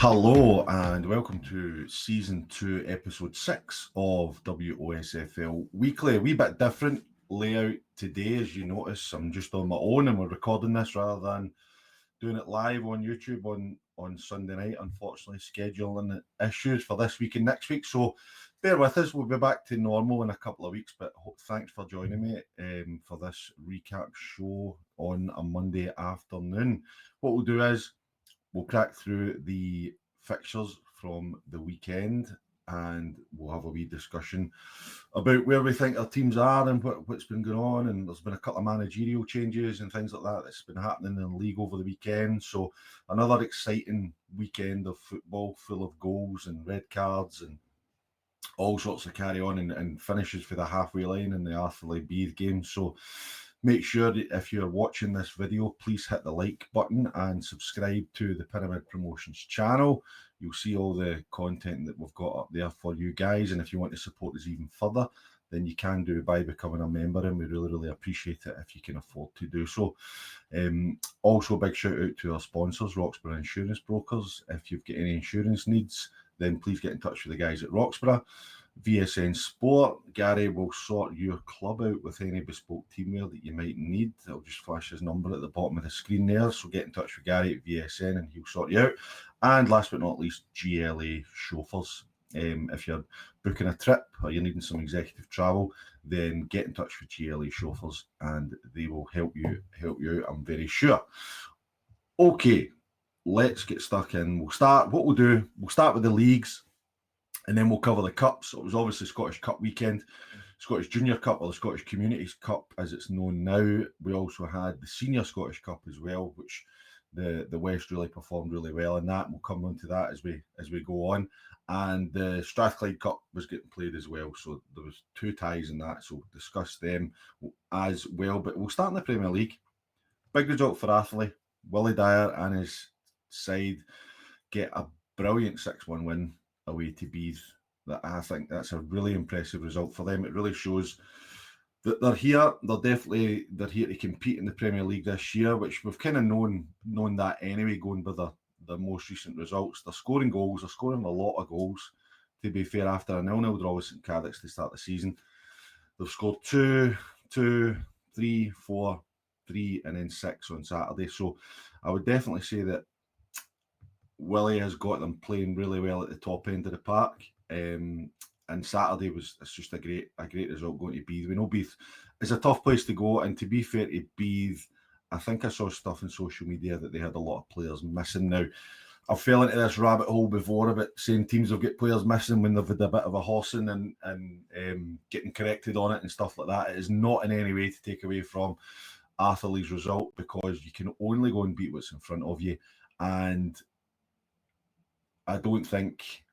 Hello and welcome to Season 2, Episode 6 of WOSFL Weekly. A wee bit different layout today, as you notice. I'm just on my own and we're recording this rather than doing it live on YouTube on Sunday night. Unfortunately, scheduling issues for this week and next week. So bear with us. We'll be back to normal in a couple of weeks. But thanks for joining me for this recap show on a Monday afternoon. What we'll do is we'll crack through the fixtures from the weekend and we'll have a wee discussion about where we think our teams are and what's been going on. And there's been a couple of managerial changes and things like that that's been happening in the league over the weekend. So another exciting weekend of football full of goals and red cards and all sorts of carry on and finishes for the halfway line in the Arthurlie Beath game. So make sure that if you're watching this video, please hit the like button and subscribe to the Pyramid Promotions channel. You'll see all the content that we've got up there for you guys. And if you want to support us even further, then you can do by becoming a member, and we really appreciate it if you can afford to do so. Also, a big shout out to our sponsors, Roxburgh Insurance Brokers. If you've got any insurance needs, then please get in touch with the guys at Roxburgh. VSN Sport, Gary will sort your club out with any bespoke teamwear that you might need. I'll just flash his number at the bottom of the screen there. So get in touch with Gary at VSN and he'll sort you out. And last but not least, GLA Chauffeurs. If you're booking a trip or you're needing some executive travel, then get in touch with GLA Chauffeurs and they will help you out, I'm very sure. Okay, let's get stuck in. We'll start with the leagues. And then we'll cover the cups. So it was obviously Scottish Cup weekend, Scottish Junior Cup, or the Scottish Communities Cup as it's known now. We also had the Senior Scottish Cup as well, which the West really performed really well in that. And we'll come on to that as we go on. And the Strathclyde Cup was getting played as well. So there was two ties in that. So we'll discuss them as well. But we'll start in the Premier League. Big result for Arthurlie. Willie Dyer and his side get a brilliant 6-1 win away to Beath. That I think that's a really impressive result for them. It really shows that they're here. They're here to compete in the Premier League this year, which we've kind of known that anyway, going by the most recent results. They're scoring goals. They're scoring a lot of goals. To be fair, after a 0-0 draw with St Cadix to start the season, they've scored 2, 3, 4, 3, and then 6 on Saturday. So I would definitely say that Willie has got them playing really well at the top end of the park. And Saturday it's just a great result going to Beath. We know Beath is a tough place to go, and to be fair to Beath, I think I saw stuff on social media that they had a lot of players missing. Now, I've fell into this rabbit hole before about saying teams will get players missing when they've had a bit of a horsing and getting corrected on it and stuff like that. It is not in any way to take away from Arthurlie's result, because you can only go and beat what's in front of you. And I don't think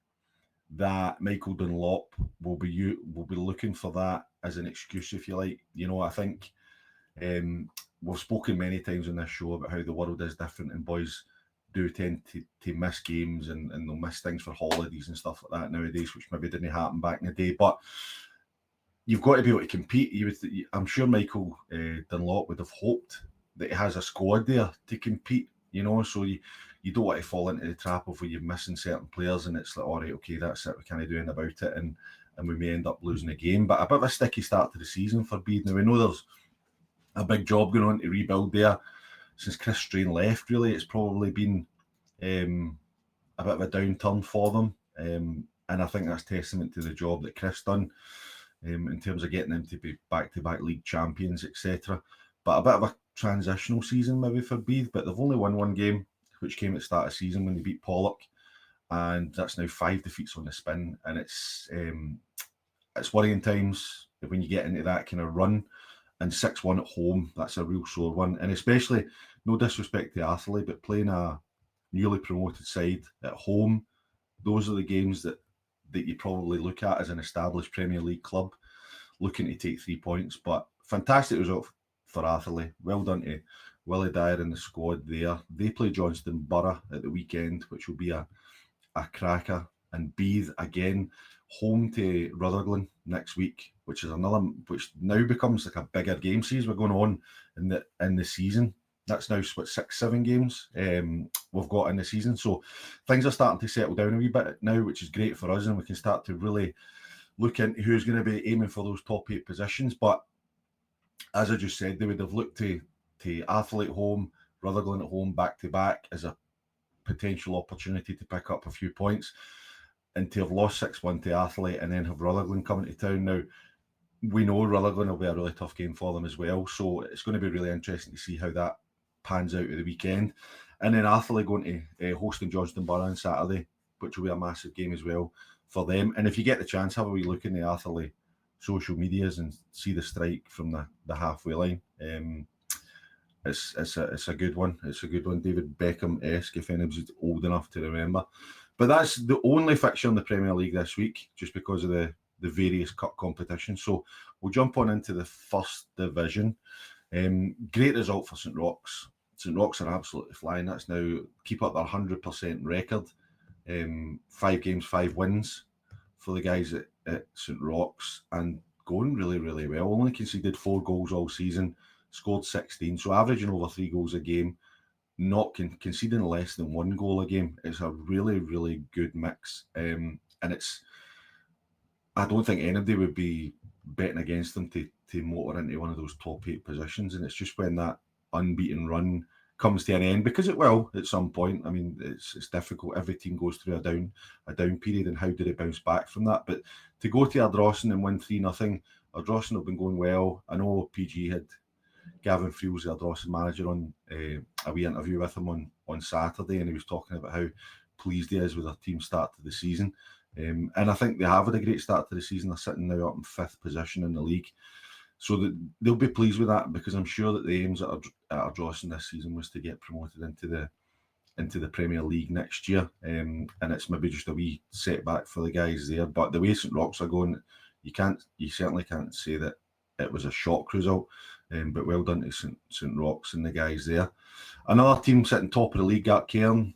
that Michael Dunlop will be looking for that as an excuse, if you like. You know, I think we've spoken many times on this show about how the world is different and boys do tend to miss games and they'll miss things for holidays and stuff like that nowadays, which maybe didn't happen back in the day. But you've got to be able to compete. I'm sure Michael Dunlop would have hoped that he has a squad there to compete, you know, so you don't want to fall into the trap of where you're missing certain players and it's like, all right, okay, that's it, we can't do anything about it, and we may end up losing a game. But a bit of a sticky start to the season for Beath. Now, we know there's a big job going on to rebuild there. Since Chris Strain left, really, it's probably been a bit of a downturn for them. And I think that's testament to the job that Chris done in terms of getting them to be back-to-back league champions, etc. But a bit of a transitional season maybe for Beath, but they've only won one game, which came at the start of the season when they beat Pollock, and that's now 5 defeats on the spin, and it's worrying times when you get into that kind of run. And 6-1 at home, that's a real sore one, and especially, no disrespect to Arthurlie, but playing a newly promoted side at home, those are the games that you probably look at as an established Premier League club looking to take 3 points. But fantastic result for Arthurlie. Well done to Willie Dyer and the squad there. They play Johnston Borough at the weekend, which will be a cracker. And Beath again, home to Rutherglen next week, which now becomes like a bigger game series. We're going on in the season. That's now 6-7 games. we've got in the season. So things are starting to settle down a wee bit now, which is great for us, and we can start to really look into who's going to be aiming for those top 8 positions. But as I just said, they would have looked to Athlone at home, Rutherglen at home, back to back as a potential opportunity to pick up a few points, and to have lost 6-1 to Athlone and then have Rutherglen coming to town. Now, we know Rutherglen will be a really tough game for them as well, so it's going to be really interesting to see how that pans out at the weekend. And then Athlone going to hosting Johnston Borough on Saturday, which will be a massive game as well for them. And if you get the chance, have a wee look in the Athlone social medias and see the strike from the halfway line. It's a good one. It's a good one, David Beckham-esque, if anybody's old enough to remember. But that's the only fixture in the Premier League this week, just because of the various cup competitions. So we'll jump on into the first division. Great result for St Rochs. St Rochs are absolutely flying. That's now keep up their 100% record. 5 games, 5 wins for the guys at St Rochs, and going really, really well. Only conceded 4 goals all season, scored 16, so averaging over 3 goals a game, not conceding less than 1 goal a game. It's a really, really good mix. And I don't think anybody would be betting against them to motor into one of those top 8 positions. And it's just when that unbeaten run comes to an end, because it will at some point. I mean, it's difficult. Every team goes through a down period, and how do they bounce back from that? But to go to Ardrossan and win 3-0, Ardrossan have been going well. I know PG had Gavin Friels, the Ardrossan manager, on a wee interview with him on Saturday, and he was talking about how pleased he is with their team start to the season. And I think they have had a great start to the season. They're sitting now up in 5th position in the league. So they'll be pleased with that, because I'm sure that the aims at Ardrossan this season was to get promoted into the Premier League next year. And it's maybe just a wee setback for the guys there. But the way St Rochs are going, you certainly can't say that it was a shock result. But well done to St Rochs and the guys there. Another team sitting top of the league, Gartcairn.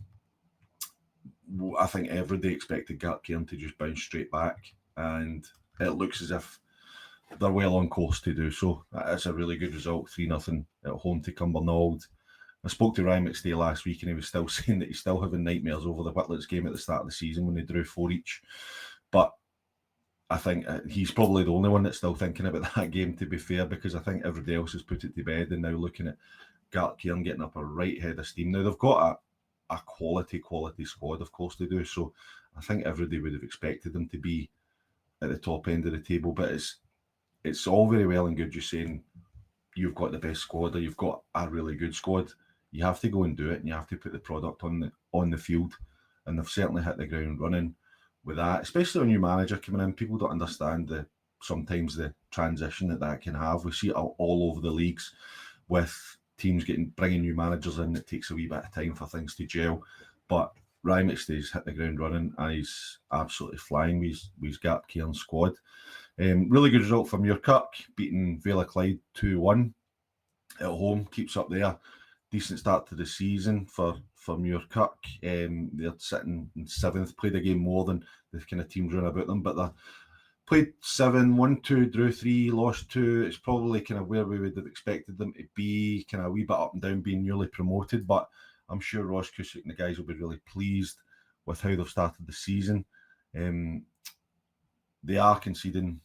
I think everybody expected Gartcairn to just bounce straight back, and it looks as if they're well on course to do so. It's a really good result, 3-0 at home to Cumbernauld. I spoke to Ryan McStay last week, and he was still saying that he's still having nightmares over the Whitlets game at the start of the season when they drew 4 each. But I think he's probably the only one that's still thinking about that game, to be fair, because I think everybody else has put it to bed and now looking at Gartcairn getting up a right head of steam. Now, they've got a quality squad, of course they do, so I think everybody would have expected them to be at the top end of the table. But it's all very well and good just saying you've got the best squad, or you've got a really good squad. You have to go and do it, and you have to put the product on the field, and they've certainly hit the ground running with that, especially a new manager coming in. People don't understand sometimes the transition that can have. We see it all over the leagues with teams bringing new managers in. It takes a wee bit of time for things to gel, but Ryan McStay's hit the ground running, and he's absolutely flying with his Gartcairn squad. Really good result from Muirkirk, beating Strathclyde 2-1 at home. Keeps up there. Decent start to the season for Muirkirk. They're sitting in 7th, played a game more than the kind of teams run about them, but they played 7, won 2, drew 3, lost 2. It's probably kind of where we would have expected them to be, kind of a wee bit up and down, being newly promoted. But I'm sure Ross Cusick and the guys will be really pleased with how they've started the season. They are conceding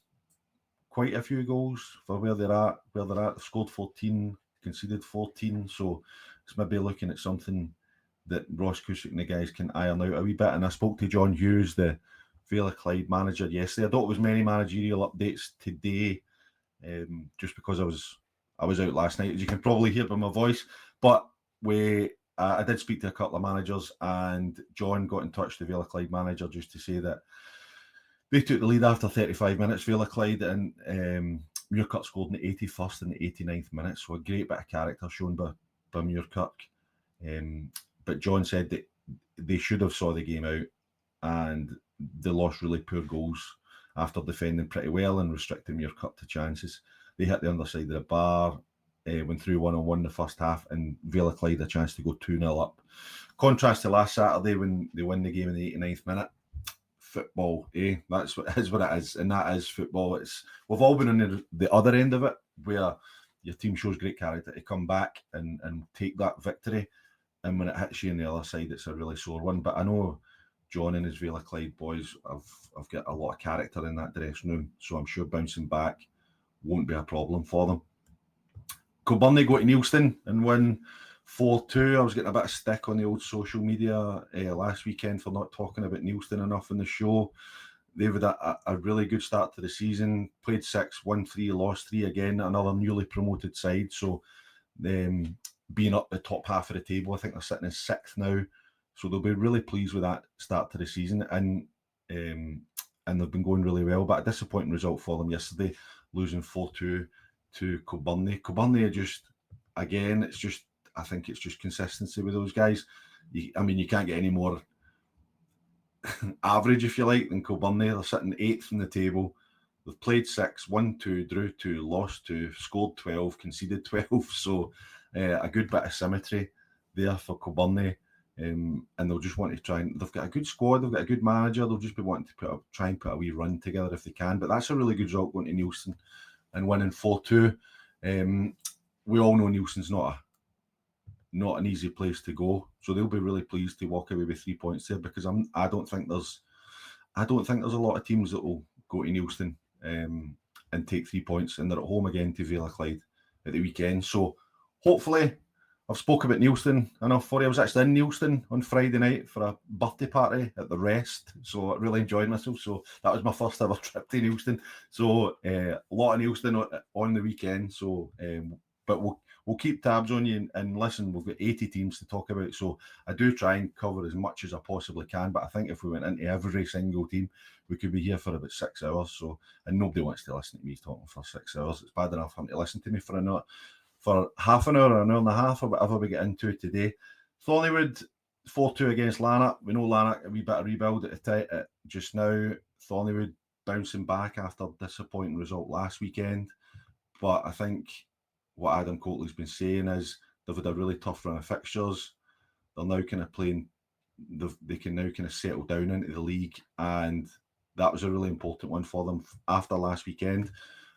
quite a few goals for where they're at. They've scored 14, conceded 14. So it's maybe looking at something that Ross Cusick and the guys can iron out a wee bit. And I spoke to John Hughes, the Strathclyde manager, yesterday. I don't have as many managerial updates today, just because I was out last night, as you can probably hear by my voice. But I did speak to a couple of managers, and John got in touch with the Strathclyde manager just to say that they took the lead after 35 minutes, Strathclyde, and Muirkirk scored in the 81st and the 89th minute. So a great bit of character shown by Muirkirk. But John said that they should have saw the game out, and they lost really poor goals after defending pretty well and restricting Muirkirk to chances. They hit the underside of the bar, went through 1-on-1 the first half, and Strathclyde a chance to go 2-0 up. Contrast to last Saturday when they win the game in the 89th minute. Football, that's what it is, and that is football. We've all been on the other end of it, where your team shows great character to come back and take that victory, and when it hits you on the other side, it's a really sore one. But I know John and his Strathclyde boys have got a lot of character in that dressing room, so I'm sure bouncing back won't be a problem for them. Kilbirnie go to Neilston and win 4-2. I was getting a bit of stick on the old social media last weekend for not talking about Neilston enough in the show. They've had a really good start to the season. Played 6, won 3, lost 3 again. Another newly promoted side. So being up the top half of the table, I think they're sitting in 6th now. So they'll be really pleased with that start to the season. And they've been going really well. But a disappointing result for them yesterday, losing 4-2 to Kilbirnie. Kilbirnie are just, again, I think it's just consistency with those guys. You can't get any more average, if you like, than Kilbirnie. They're sitting 8th in the table. They've played 6, won 2, drew 2, lost 2, scored 12, conceded 12. So a good bit of symmetry there for Kilbirnie. And they'll just want to try and, they've got a good squad, they've got a good manager, they'll just be wanting to try and put a wee run together if they can. But that's a really good result going to Neilston and winning 4-2. We all know Neilston's not an easy place to go, so they'll be really pleased to walk away with 3 points there, because I don't think there's a lot of teams that will go to Neilston and take 3 points, and they're at home again to Strathclyde at the weekend. So hopefully, I've spoken about Neilston enough for you. I was actually in Neilston on Friday night for a birthday party at the Rest, so I really enjoyed myself. So that was my first ever trip to Neilston. So a lot of Neilston on the weekend. So, but we'll keep tabs on you and listen. We've got 80 teams to talk about, so I do try and cover as much as I possibly can. But I think if we went into every single team, we could be here for about 6 hours. So, and nobody wants to listen to me talking for 6 hours. It's bad enough having to listen to me for half an hour or an hour and a half, or whatever we get into today. Thornywood 4-2 against Lanark. We know Lanark a wee bit of rebuild at just now. Thornywood bouncing back after a disappointing result last weekend. But I think what Adam Coatley's been saying is they've had a really tough run of fixtures. They're now kind of playing, they can now kind of settle down into the league, and that was a really important one for them after last weekend.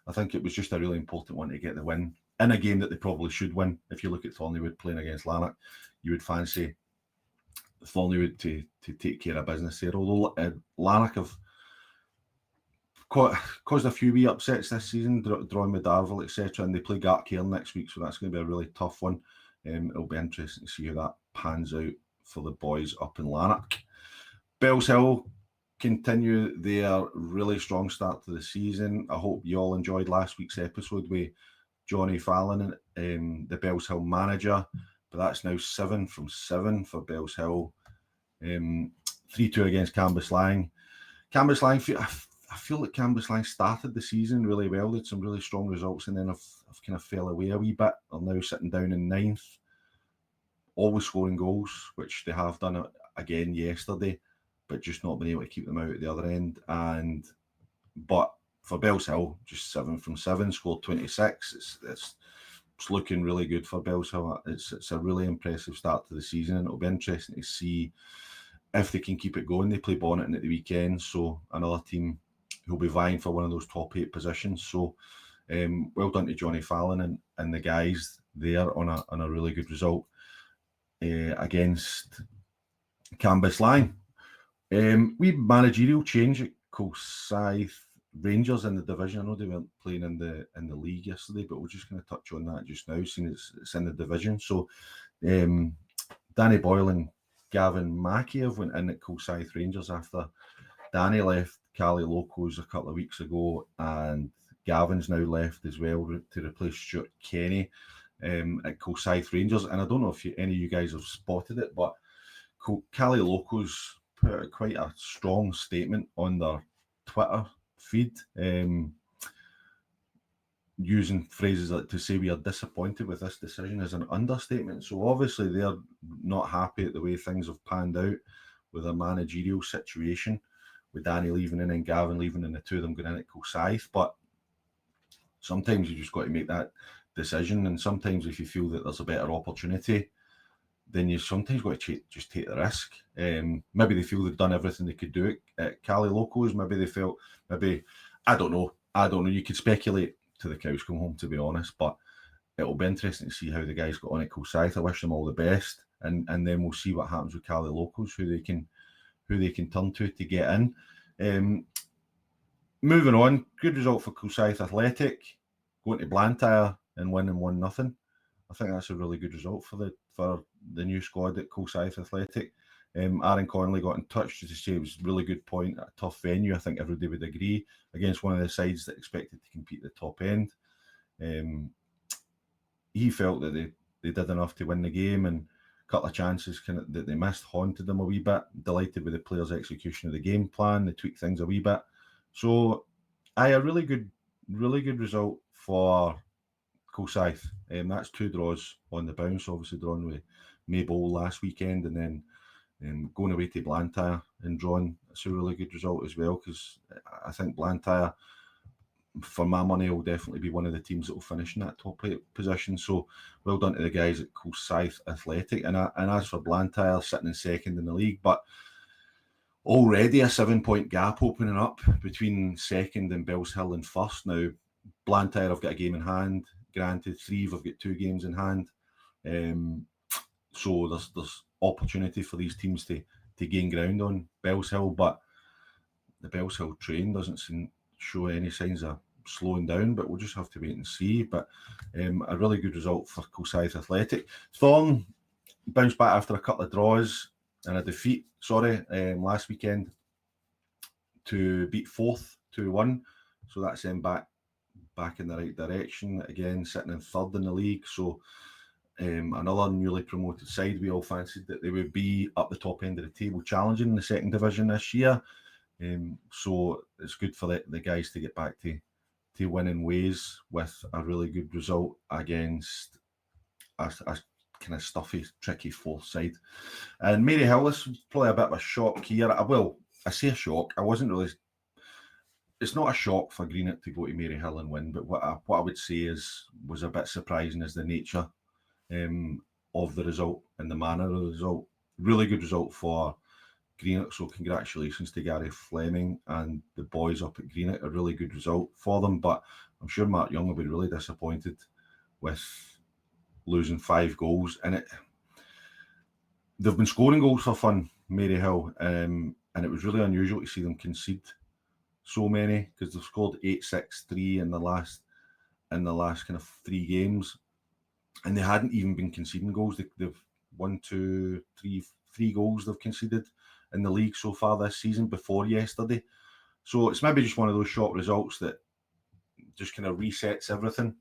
I think it was just a really important one to get the win in a game that they probably should win. If you look at Thornywood playing against Lanark, you would fancy Thornywood to take care of business there. Although Lanark have caused a few wee upsets this season, drawing with Darvel, etc. And they play Gartcairn next week, so that's going to be a really tough one. It'll be interesting to see how that pans out for the boys up in Lanark. Bells Hill continue their really strong start to the season. I hope you all enjoyed last week's episode with Jonny Fallon, the Bells Hill manager, but that's now 7 from 7 for Bells Hill. 3-2 against Cambuslang. I feel like Cambuslang started the season really well. They had some really strong results, and then I've kind of fell away a wee bit. They're now sitting down in 9th, always scoring goals, which they have done again yesterday, but just not been able to keep them out at the other end. But for Bells Hill, just 7 from 7, scored 26. It's looking really good for Bells Hill. It's a really impressive start to the season, and it'll be interesting to see if they can keep it going. They play Bonneton at the weekend, so another team who'll be vying for one of those top 8 positions. So well done to Jonny Fallon and the guys there on a really good result against Cambuslang. We managerial change at Kilsyth Rangers in the division. I know they weren't playing in the league yesterday, but we're just going to touch on that just now, seeing it's in the division. So Danny Boyle and Gavin Mackey have went in at Kilsyth Rangers after Danny left Cali Locos a couple of weeks ago, and Gavin's now left as well to replace Stuart Kenny at Kilsyth Rangers. And I don't know if any of you guys have spotted it, but Cali Locos put out quite a strong statement on their Twitter feed, using phrases like to say we are disappointed with this decision as an understatement. So obviously they're not happy at the way things have panned out with a managerial situation, with Danny leaving and then Gavin leaving and the two of them going in at Kilsyth. But sometimes you just got to make that decision, and sometimes if you feel that there's a better opportunity, then you sometimes got to just take the risk. Maybe they feel they've done everything they could do at Cali Locos. Maybe they felt, I don't know. You could speculate to the cows come home, to be honest, but it'll be interesting to see how the guys got on at Kilsyth. I wish them all the best. and then we'll see what happens with Cali locals, who they can turn to get in. Moving on, good result for Kilsyth Athletic, going to Blantyre and winning 1-0. I think that's a really good result for the new squad at Kilsyth Athletic. Aaron Connolly got in touch to say it was a really good point at a tough venue. I think everybody would agree, against one of the sides that expected to compete at the top end. He felt that they did enough to win the game, and a couple of chances that they missed haunted them a wee bit. Delighted with the players' execution of the game plan. They tweaked things a wee bit. So, a really good result for Kilsyth. That's 2 draws on the bounce, obviously drawn with Maybole last weekend, and then going away to Blantyre and drawn. It's a really good result as well, because I think Blantyre, for my money, will definitely be one of the teams that will finish in that top 8 position. So well done to the guys at Kilsyth Athletic. And as for Blantyre, sitting in second in the league, but already a 7-point gap opening up between second and Bellshill in first. Now, Blantyre have got a game in hand. Granted, Threave have got 2 games in hand. So there's opportunity for these teams to gain ground on Bellshill, but the Bellshill train doesn't show any signs of slowing down, but we'll just have to wait and see. But a really good result for Kilsyth Athletic. Thorn bounced back after a couple of draws and a defeat, last weekend to beat Forth 2-1. So that's them back in the right direction. Again, sitting in third in the league. So another newly promoted side. We all fancied that they would be up the top end of the table, challenging the second division this year. So it's good for the guys to get back to winning ways with a really good result against a kind of stuffy, tricky Forth side. And Maryhill, this was probably a bit of a shock here. I say a shock. It's not a shock for Greenock to go to Maryhill and win, but what I would say was a bit surprising is the nature of the result and the manner of the result. Really good result for Greenock, so congratulations to Gary Fleming and the boys up at Greenock. A really good result for them, but I'm sure Mark Young will be really disappointed with losing 5 goals. And they've been scoring goals for fun, Maryhill, and it was really unusual to see them concede so many, because they've scored 8-6-3 in the last kind of 3 games, and they hadn't even been conceding goals. They've 3 goals they've conceded in the league so far this season before yesterday. So it's maybe just one of those short results that just kind of resets everything,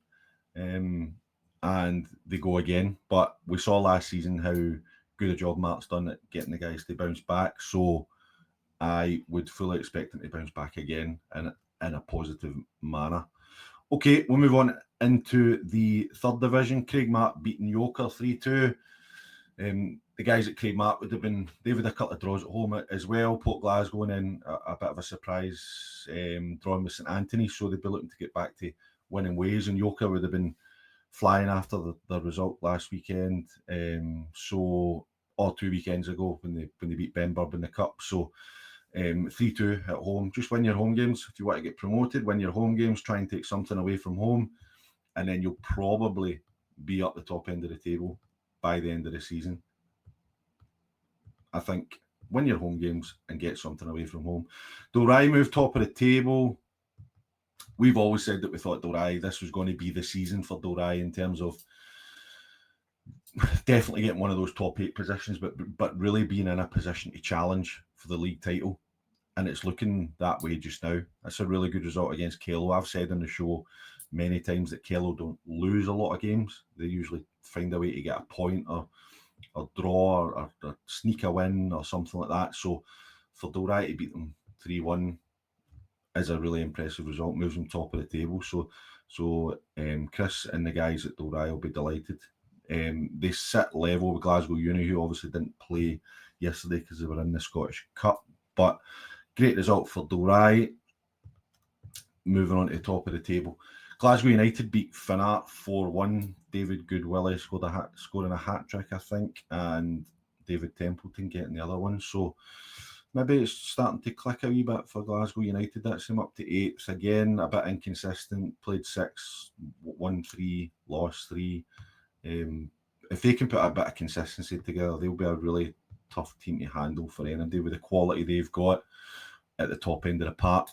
and they go again. But we saw last season how good a job Mark's done at getting the guys to bounce back. So I would fully expect them to bounce back again in a positive manner. Okay, we'll move on into the third division. Craigmark beating Yoker 3-2. The guys at Craigmark they've had a couple of draws at home as well. Port Glasgow and then a bit of a surprise drawing with St Anthony, so they'd be looking to get back to winning ways. And Yoker would have been flying after the result last weekend, or 2 weekends ago when they beat Benburb in the Cup. So 3-2 at home. Just win your home games if you want to get promoted. Win your home games, try and take something away from home, and then you'll probably be up the top end of the table by the end of the season. I think win your home games and get something away from home. Dalry moved top of the table. We've always said that we thought Dalry, this was going to be the season for Dalry in terms of definitely getting one of those top 8 positions, but really being in a position to challenge for the league title. And it's looking that way just now. That's a really good result against Kello. I've said on the show many times that Kello don't lose a lot of games. They usually find a way to get a point or draw or sneak a win or something like that. So for Dalry to beat them 3-1 is a really impressive result, moves them top of the table. So Chris and the guys at Dalry will be delighted. They sit level with Glasgow Uni, who obviously didn't play yesterday because they were in the Scottish Cup. But great result for Dalry. Moving on to the top of the table. Glasgow United beat Finnart 4-1. David Goodwillie scoring a hat-trick, I think, and David Templeton getting the other one. So maybe it's starting to click a wee bit for Glasgow United. That's him up to 8th. Again, a bit inconsistent. Played 6, won 3, lost 3. if they can put a bit of consistency together, they'll be a really tough team to handle for anybody with the quality they've got at the top end of the park.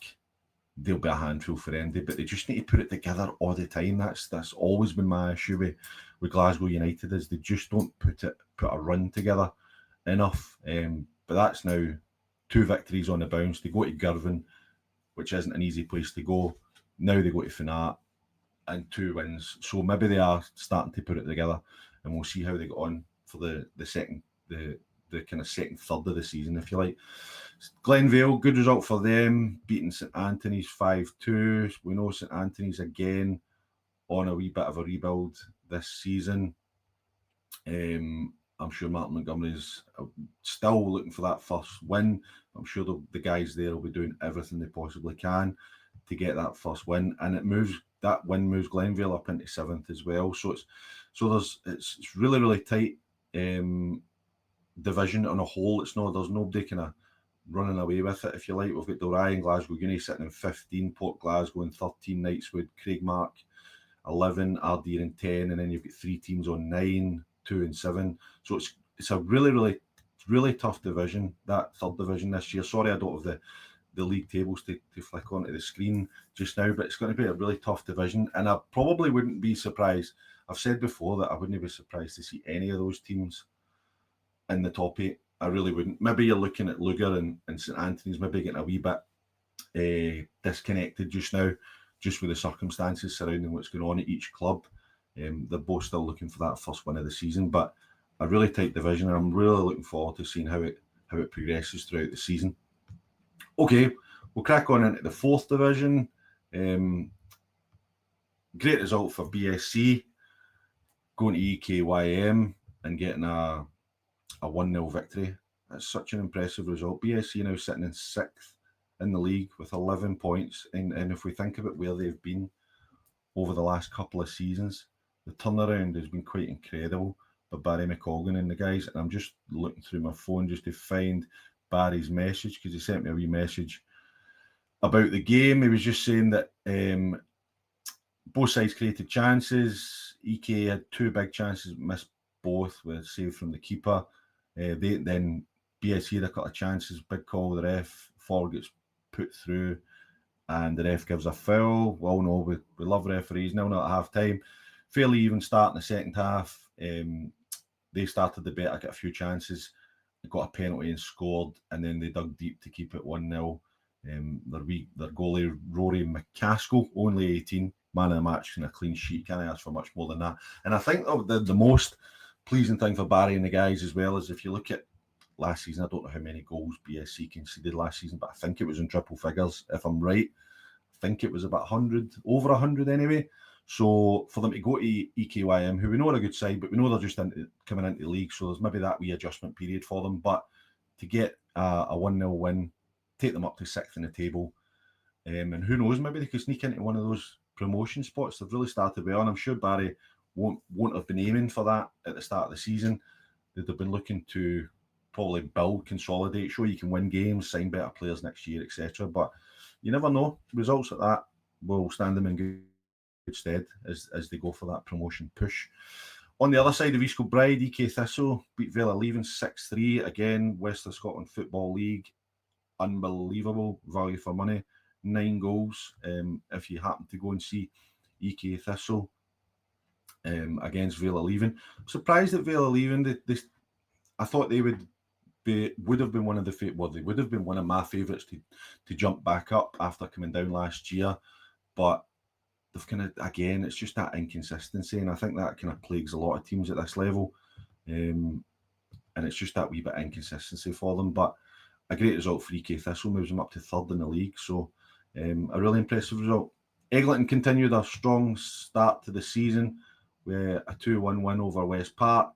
They'll be a handful for anybody, but they just need to put it together all the time. That's always been my issue with Glasgow United, is they just don't put a run together enough. But that's now 2 victories on the bounce. They go to Girvan, which isn't an easy place to go. Now they go to Fanat, and 2 wins. So maybe they are starting to put it together, and we'll see how they get on for the kind of second third of the season, if you like. Glenvale, good result for them, beating St Anthony's 5-2. We know St Anthony's again on a wee bit of a rebuild this season. I'm sure Martin Montgomery's still looking for that first win. I'm sure the guys there will be doing everything they possibly can to get that first win, and that win moves Glenvale up into 7th as well. So it's really, really tight division on a whole. There's nobody kind of running away with it, if you like. We've got Dalry and Glasgow Uni sitting in 15, Port Glasgow in 13, Knightswood, Craigmark 11, Ardee in 10, and then you've got 3 teams on 9, 2 and 7. So it's a really, really, really tough division, that third division this year. Sorry, I don't have the league tables to flick onto the screen just now, but it's going to be a really tough division, and I probably wouldn't be surprised. I've said before that I wouldn't be surprised to see any of those teams in the top 8. I really wouldn't. Maybe you're looking at Lugar and St Anthony's maybe getting a wee bit disconnected just now, just with the circumstances surrounding what's going on at each club. They're both still looking for that first win of the season, but a really tight division, and I'm really looking forward to seeing how it progresses throughout the season. Okay, we'll crack on into the 4th division. Great result for BSC, going to EKYM and getting a 1-0 victory. That's such an impressive result. BSC now sitting in 6th in the league with 11 points. And if we think about where they've been over the last couple of seasons, the turnaround has been quite incredible by Barry McColgan and the guys. And I'm just looking through my phone just to find Barry's message, because he sent me a wee message about the game. He was just saying that both sides created chances. EK had 2 big chances, missed both with save from the keeper. Then BSC had a couple of chances, big call with the ref, forward gets put through, and the ref gives a foul. Well, no, we love referees. Now not at half time. Fairly even start in the second half. They started the better, got a few chances, got a penalty and scored, and then they dug deep to keep it 1-0. Their goalie, Rory McCaskill, only 18, man of the match and a clean sheet. Can't ask for much more than that. And I think the most pleasing thing for Barry and the guys as well is if you look at last season, I don't know how many goals BSC conceded last season, but I think it was in triple figures. If I'm right, I think it was about 100, over 100 anyway. So for them to go to EKYM, who we know are a good side, but we know they're just coming into the league, so there's maybe that wee adjustment period for them. But to get a 1-0 win, take them up to 6th in the table, and who knows, maybe they could sneak into one of those promotion spots. They've really started well, and I'm sure Barry won't have been aiming for that at the start of the season. They'd have been looking to probably build, consolidate, show you can win games, sign better players next year, etc. But you never know. Results like that will stand them in good stead as they go for that promotion push. On the other side of East Kilbride, EK Thistle beat Vela Leaving 6-3. Again, West of Scotland Football League. Unbelievable value for money. 9 goals. If you happen to go and see EK Thistle against Vela Leaving. I'm surprised that Vela Leaving, I thought they would have been one of they would have been one of my favourites to jump back up after coming down last year. But they've kind of, again, it's just that inconsistency, and I think that kind of plagues a lot of teams at this level. And it's just that wee bit of inconsistency for them. But a great result for EK Thistle, moves them up to 3rd in the league. So a really impressive result. Eglinton continued a strong start to the season with a 2-1 win over West Park.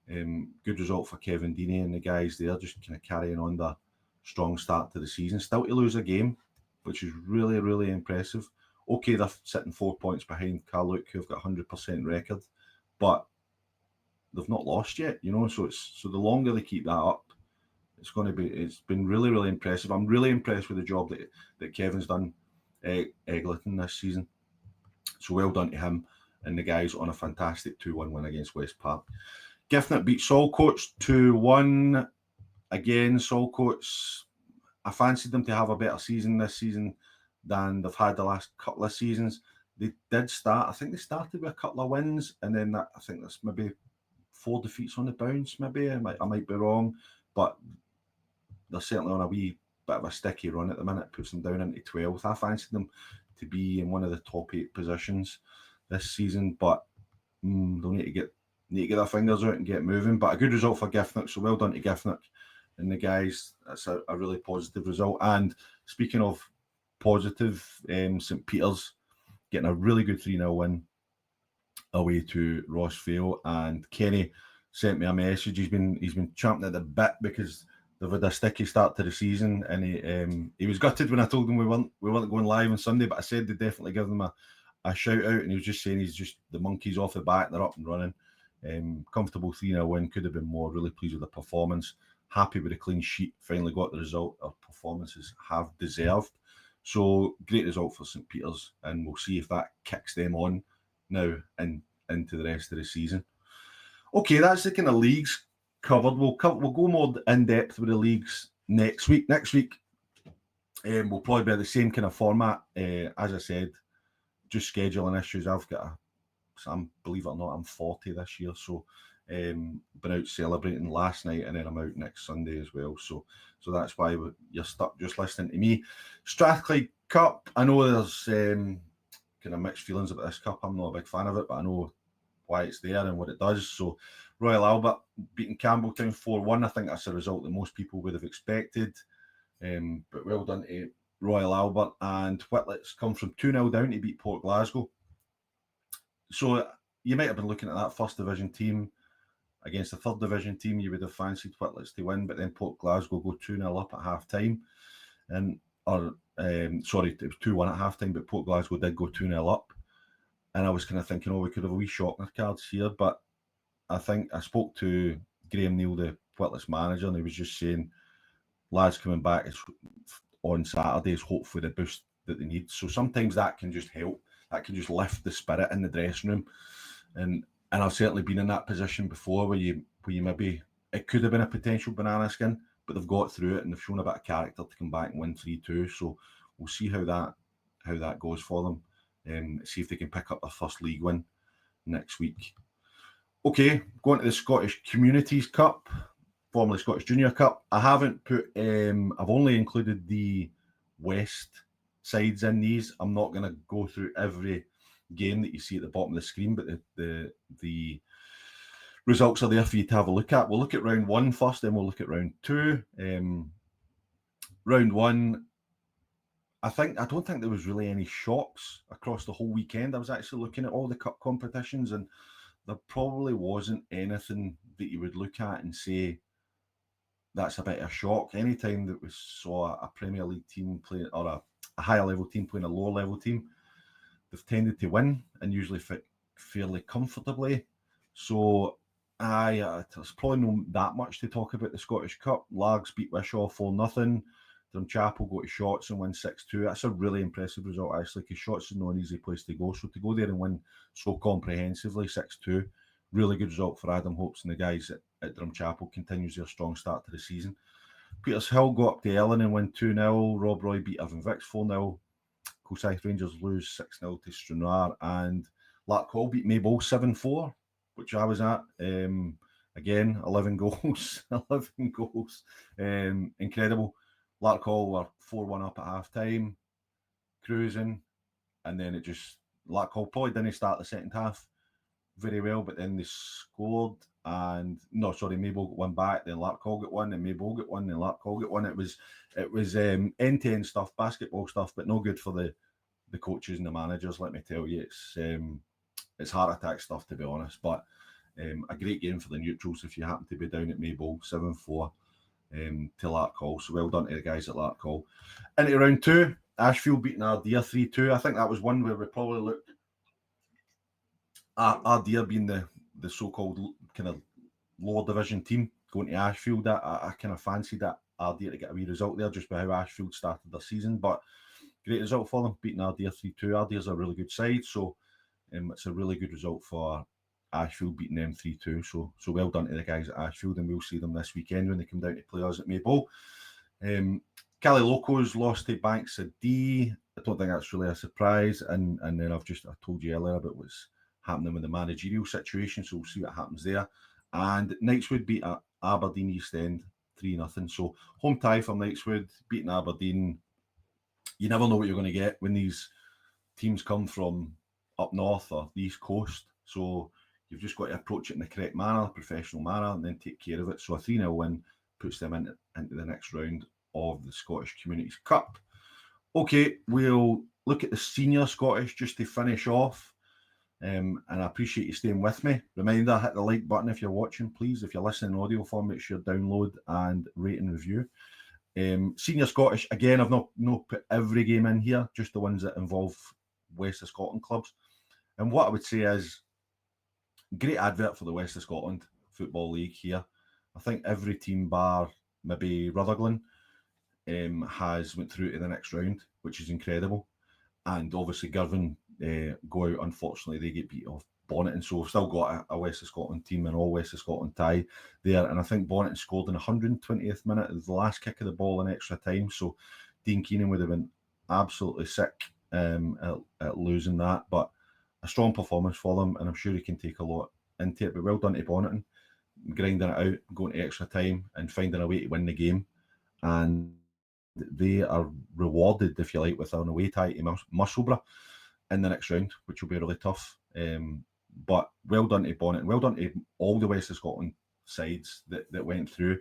Good result for Kevin Deeney and the guys there, just kind of carrying on the strong start to the season. Still to lose a game, which is really, really impressive. Okay, they're sitting 4 points behind Carluke, who've got 100% record, but they've not lost yet, so the longer they keep that up, it's been really, really impressive. I'm really impressed with the job that Kevin's done at Eglinton this season. So well done to him. and the guys on a fantastic 2-1 win against West Park. Giffnock beat Saltcoats 2-1. Again, Saltcoats, I fancied them to have a better season this season than they've had the last couple of seasons. They did start, I think they started with a couple of wins, and then I think that's maybe 4 defeats on the bounce, maybe. I might be wrong, but they're certainly on a wee bit of a sticky run at the minute, puts them down into 12th. I fancied them to be in one of the top 8 positions this season, but they'll need to get their fingers out and get moving. But a good result for Giffnock, so well done to Giffnock and the guys. That's a really positive result. And speaking of positive, St Peter's getting a really good 3-0 win away to Rossvale, and Kenny sent me a message. He's been champing at the bit because they've had a sticky start to the season, and he was gutted when I told him we weren't going live on Sunday, but I said they'd definitely give them a shout out, and he was just saying he's just the monkeys off the back, they're up and running. Comfortable 3-0 win, could have been more. Really pleased with the performance, happy with the clean sheet, finally got the result our performances have deserved. So great result for St Peter's, and we'll see if that kicks them on now and into the rest of the season. Okay, that's the kind of leagues covered. We'll go more in depth with the leagues next week. Next week, we'll probably be the same kind of format. As I said, just scheduling issues. I've got believe it or not, I'm 40 this year, so been out celebrating last night, and then I'm out next Sunday as well. So that's why you're stuck just listening to me. Strathclyde Cup. I know there's kind of mixed feelings about this cup. I'm not a big fan of it, but I know why it's there and what it does. So Royal Albert beating Campbelltown 4-1. I think that's a result that most people would have expected. But well done to Royal Albert. And Whitlets come from 2-0 down to beat Port Glasgow. So you might have been looking at that first division team against the third division team. You would have fancied Whitlets to win, but then Port Glasgow go 2-0 up at half time. Sorry, it was 2-1 at half time, but Port Glasgow did go 2-0 up. And I was kind of thinking, we could have a wee shock in our cards here. But I think I spoke to Graham Neal, the Whitlets manager, and he was just saying, lads coming back on Saturday is hopefully the boost that they need. So sometimes that can just help. That can just lift the spirit in the dressing room. And I've certainly been in that position before where you maybe, it could have been a potential banana skin, but they've got through it and they've shown a bit of character to come back and win 3-2. So we'll see how that goes for them. See if they can pick up their first league win next week. Okay, going to the Scottish Communities Cup, formerly Scottish Junior Cup. I haven't put, I've only included the West sides in these. I'm not going to go through every game that you see at the bottom of the screen, but the results are there for you to have a look at. We'll look at round 1 first, then we'll look at round 2. Round 1, I don't think there was really any shocks across the whole weekend. I was actually looking at all the cup competitions, and there probably wasn't anything that you would look at and say that's a bit of a shock. Anytime that we saw a Premier League team playing, or a higher level team playing a lower level team, they've tended to win and usually fairly comfortably. So there's probably not that much to talk about the Scottish Cup. Largs beat Wishaw 4-0. Drumchapel go to Shotts and win 6-2. That's a really impressive result, actually, because Shotts is not an easy place to go. So to go there and win so comprehensively, 6-2, really good result for Adam Hopes and the guys at Drumchapel. Continues their strong start to the season. Petershill go up to Ellen and win 2-0. Rob Roy beat Irvine Vicks 4-0. Coolside Rangers lose 6-0 to Stranraer. And Larkhall beat Maybole 7-4, which I was at. Again, 11 goals. 11 goals. Incredible. Larkhall were 4-1 up at half-time, cruising, and then Larkhall probably didn't start the second half very well, but then they scored, Maybole got one back, then Larkhall got one, and Maybole got one, then Larkhall got one. It was end-to-end stuff, basketball stuff, but no good for the coaches and the managers, let me tell you. It's heart attack stuff, to be honest, but a great game for the neutrals if you happen to be down at Maybole, 7-4. To Larkhall, so well done to the guys at Larkhall. Into round 2, Ashfield beating Ardea 3-2. I think that was one where we probably looked at Ardea being the so-called kind of lower division team going to Ashfield. I kind of fancied that Ardea to get a wee result there just by how Ashfield started their season, but great result for them, beating Ardea 3-2. Ardea's a really good side, so It's a really good result for Ashfield beating them 3-2. So well done to the guys at Ashfield, and we'll see them this weekend when they come down to play us at Maple. Cali Locos lost to Banks of D. I don't think that's really a surprise. And then I told you earlier about what's happening with the managerial situation, so we'll see what happens there. And Knightswood beat Aberdeen East End 3-0. So home tie for Knightswood, beating Aberdeen. You never know what you're going to get when these teams come from up north or the East Coast. So you've just got to approach it in the correct manner, professional manner, and then take care of it. So a 3-0 win puts them into the next round of the Scottish Communities Cup. Okay, we'll look at the Senior Scottish just to finish off. And I appreciate you staying with me. Reminder, hit the like button if you're watching, please. If you're listening in audio form, make sure download and rate and review. Senior Scottish, again, I've not put every game in here, just the ones that involve West of Scotland clubs. And what I would say is, great advert for the West of Scotland Football League here. I think every team bar maybe Rutherglen has went through to the next round, which is incredible. And obviously Girvan go out, unfortunately, they get beat off Bonnet, and so we've still got a West of Scotland team, and all West of Scotland tie there. And I think Bonnet scored in the 120th minute, the last kick of the ball in extra time. So Dean Keenan would have been absolutely sick at losing that, but a strong performance for them, and I'm sure he can take a lot into it. But well done to Bonneton, grinding it out, going to extra time, and finding a way to win the game. And they are rewarded, if you like, with an away tie to Musselburgh in the next round, which will be really tough. But well done to Bonnet, and well done to all the West of Scotland sides that went through.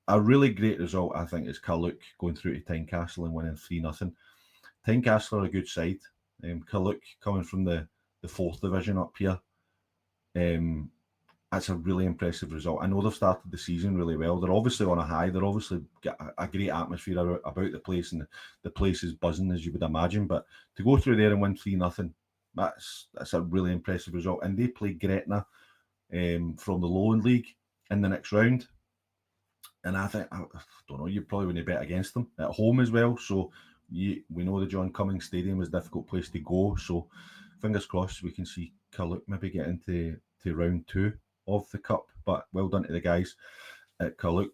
A really great result, I think, is Carluke going through to Tynecastle and winning 3-0. Tynecastle are a good side. Carluke coming from the 4th division up here. That's a really impressive result. I know they've started the season really well. They're obviously on a high. They're obviously got a great atmosphere about the place, and the place is buzzing, as you would imagine. But to go through there and win 3-0, that's a really impressive result. And they play Gretna from the Lowland League in the next round. And I think, I don't know, you probably wouldn't bet against them at home as well. So we know the John Cummings Stadium is a difficult place to go. So fingers crossed we can see Carluke maybe get into round 2 of the cup. But well done to the guys at Carluke.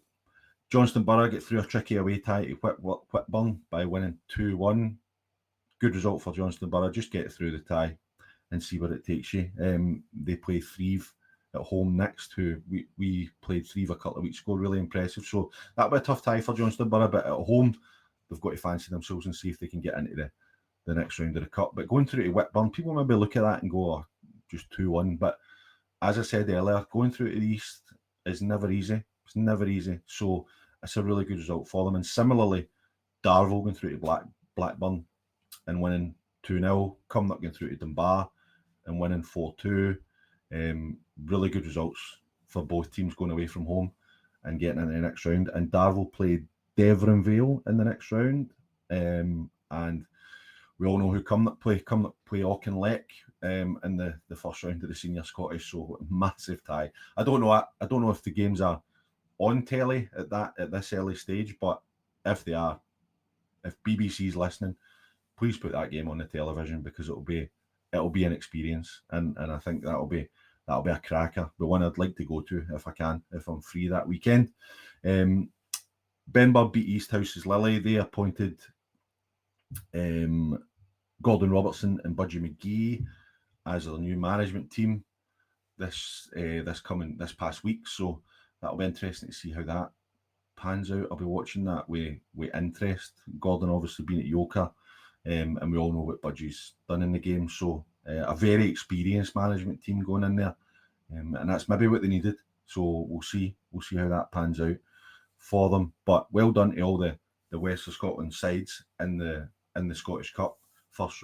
Johnston Borough get through a tricky away tie to Whitburn by winning 2-1. Good result for Johnston Borough. Just get through the tie and see where it takes you. They play Threave at home next, who we played Threave a couple of weeks ago. Really impressive. So that'll be a tough tie for Johnston Borough, but at home they've got to fancy themselves and see if they can get into the next round of the cup. But going through to Whitburn, people maybe look at that and go, oh, just 2-1. But as I said earlier, going through to the East is never easy. It's never easy. So it's a really good result for them. And similarly, Darvel going through to Blackburn and winning 2-0, Cumnock going through to Dunbar and winning 4-2. Really good results for both teams going away from home and getting into the next round. And Darvel played Devonvale in the next round. And we all know who Cumnock play. Cumnock play Auchinleck in the first round of the Senior Scottish. So massive tie. I don't know if the games are on telly at this early stage, but if they are, if BBC's listening, please put that game on the television, because it'll be an experience, and I think that'll be a cracker. The one I'd like to go to if I can, if I'm free that weekend. Benburb beat East House's Lily. They appointed Gordon Robertson and Budgie McGee as their new management team this past week. So that'll be interesting to see how that pans out. I'll be watching that with interest. Gordon obviously being at Yoker, and we all know what Budgie's done in the game. So a very experienced management team going in there, and that's maybe what they needed. So we'll see how that pans out for them. But well done to all the West of Scotland sides in the Scottish Cup first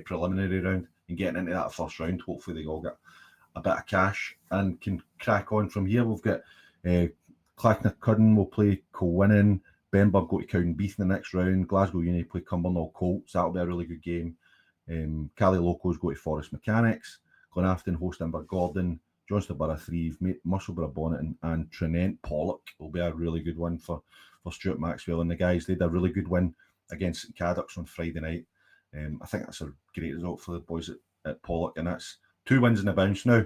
preliminary round, and getting into that first round. Hopefully they all get a bit of cash and can crack on from here. We've got Clacknacudden will play Colwynnon. Benburb go to Cowdenbeath in the next round. Glasgow Uni play Cumbernauld Colts. That'll be a really good game. Cali Locos go to Forest Mechanics. Glenafton host Invergordon. Johnston Borough Threave, Musselburgh Bonnet, and Trinent Pollock will be a really good one for Stuart Maxwell and the guys. They had a really good win against St Cadox on Friday night. I think that's a great result for the boys at Pollock, and that's 2 wins in the bounce now.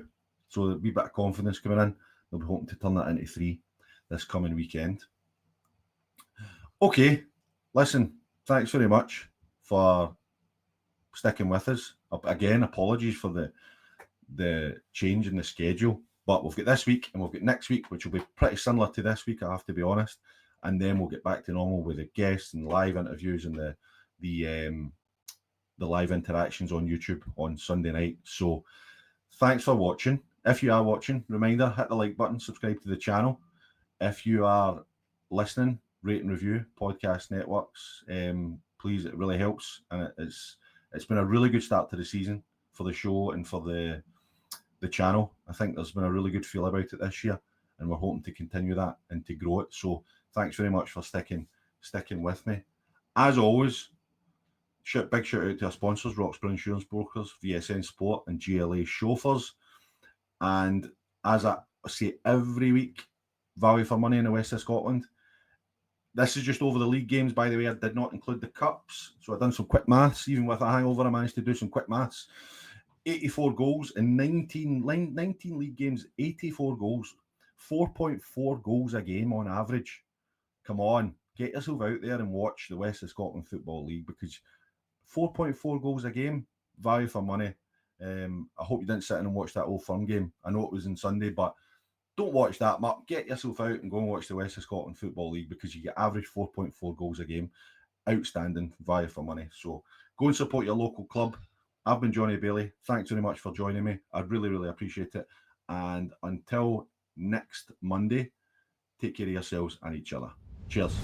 So a wee bit of confidence coming in. They'll be hoping to turn that into 3 this coming weekend. Okay, listen, thanks very much for sticking with us. Again, apologies for the change in the schedule, but we've got this week and we've got next week, which will be pretty similar to this week, I have to be honest. And then we'll get back to normal with the guests and live interviews and the live interactions on YouTube on Sunday night. So thanks for watching. If you are watching, reminder, hit the like button, subscribe to the channel. If you are listening, rate and review podcast networks. Please, it really helps, and it's been a really good start to the season for the show and for the channel. I think there's been a really good feel about it this year, and we're hoping to continue that and to grow it. So thanks very much for sticking with me. As always, big shout out to our sponsors, Roxburgh Insurance Brokers, VSN Sport, and GLA Chauffeurs. And as I say every week, value for money in the west of Scotland. This is just over the league games, by the way. I did not include the cups, so I've done some quick maths. Even with a hangover, I managed to do some quick maths. 84 goals in 19 league games, 84 goals, 4.4 goals a game on average. Come on, get yourself out there and watch the West of Scotland Football League, because 4.4 goals a game, value for money. I hope you didn't sit in and watch that Old Firm game. I know it was on Sunday, but don't watch that, Mark. Get yourself out and go and watch the West of Scotland Football League, because you get average 4.4 goals a game. Outstanding, value for money. So go and support your local club. I've been Jonny Bailey. Thanks very much for joining me. I really, really appreciate it. And until next Monday, take care of yourselves and each other. Cheers.